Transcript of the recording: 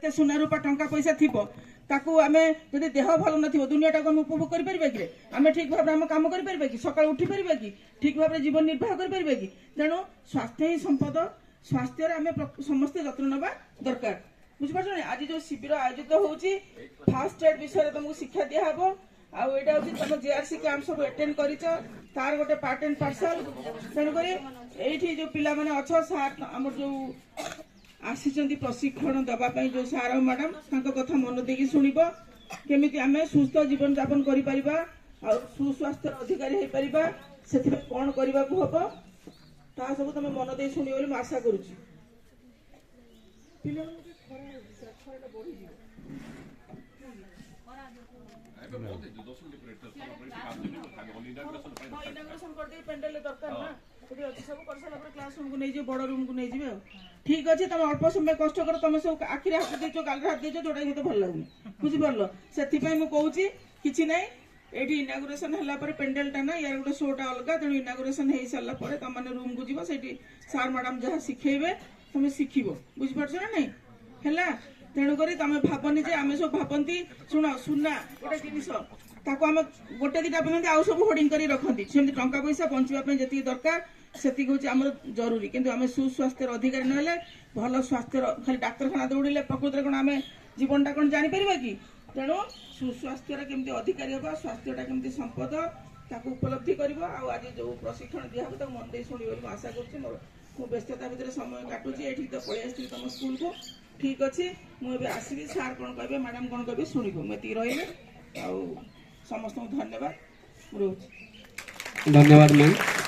ଯେତେ ସୁନା ରୂପା ଟଙ୍କା ପଇସା ଥିବ ତାକୁ ଆମେ ଯଦି ଦେହ ଭଲ ନଥିବ ଦୁନିଆଟାକୁ ଆମେ ଉପଭୋଗ କରିପାରିବା କି ଆମେ ଠିକ ଭାବରେ ଆମ କାମ କରିପାରିବା କି ସକାଳୁ ଉଠି ପାରିବା କି ଠିକ ଭାବରେ ଜୀବନ ନିର୍ବାହ କରିପାରିବା କି ତେଣୁ ସ୍ୱାସ୍ଥ୍ୟ ହିଁ ସମ୍ପଦ ସ୍ୱାସ୍ଥ୍ୟରେ ଆମେ ସମସ୍ତେ ଯତ୍ନ ନେବା ଦରକାର ବୁଝିପାରୁଛ ଆଜି ଯୋଉ ଶିବିର ଆୟୋଜିତ ହଉଛି ଫାଷ୍ଟ ଏଡ୍ ବିଷୟରେ ତମକୁ ଶିକ୍ଷା ଦିଆହବ ଆଉ ଏଇଟା ହଉଛି ତମ ଜେଆରସି କ୍ୟାମ୍ପ ସବୁ ଆଟେଣ୍ଡ କରିଛ ତାର ଗୋଟେ ପାର୍ଟ ଆଣ୍ଡ ପାର୍ସଲ ତେଣୁକରି ଏଇଠି ଯୋଉ ପିଲାମାନେ ଅଛ ସାର୍ ଆମର ଯୋଉ ଆସିଛନ୍ତି ପ୍ରଶିକ୍ଷଣ ଦେବା ପାଇଁ ଯୋଉ ସାର୍ ଆଉ ମ୍ୟାଡାମ ତାଙ୍କ କଥା ମନ ଦେଇକି ଶୁଣିବ କେମିତି ଆମେ ସୁସ୍ଥ ଜୀବନ ଯାପନ କରିପାରିବା ଆଉ ସୁସ୍ୱାସ୍ଥ୍ୟର ଅଧିକାରୀ ହେଇପାରିବା ସେଥିପାଇଁ କଣ କରିବାକୁ ହବ ତାହା ସବୁ ତମେ ମନ ଦେଇ ଶୁଣିବ ବୋଲି ମୁଁ ଆଶା କରୁଛି ପିଲାମାନଙ୍କୁ ଖରାଟା ବଢିଯିବ बड़ रूम को नहीं ठीक अच्छे तुम अल्प समय कष्ट कर तुम सब आखिरी हाथ देच गाल हाथ देच जोटा मत भल लगुनि बुझिपार से मुझे कि ना ये इनागुरेसन है पेंडेलटा ना यार गोटे शोटा अलग तेणु इनागुरेसन हो सारा तुम मैंने रूम को जीव से सार मैडम जहाँ शिखेबे तुम शिख बुझिपार ना नहीं है तेणुक तुम भावनी जे आम सब भावती शुण सुना गोटे जिनस ताको आम गोटे दिटा भावती आउ सब होर्डिंग कर रखती सेमती टंका पैसा बचापी जी दरकार से हूँ आम जरूरी किंतु आम सुस्वास्थ्यर अधिकारी ना भल स्वास्थ्य खाली डाक्तरखाना दौड़े प्रकृत कौन आम जीवनटा कौन जापर कि तेणु सुस्वास्थ्यर केमती अधिकारी हाँ स्वास्थ्यटा केमती संपद ताको उपलब्धि कर आज जो प्रशिक्षण दिहब तक मन दे शुणी बोली आशा कर व्यस्तता भितर समय काटुची ये तो पलि आसी तुम स्कूल को ठीक अच्छे मुझे आसबि सार कौन कहे मैडम कौन कहे शुणु मुझे रही समस्त धन्यवाद रोच धन्यवाद मैम।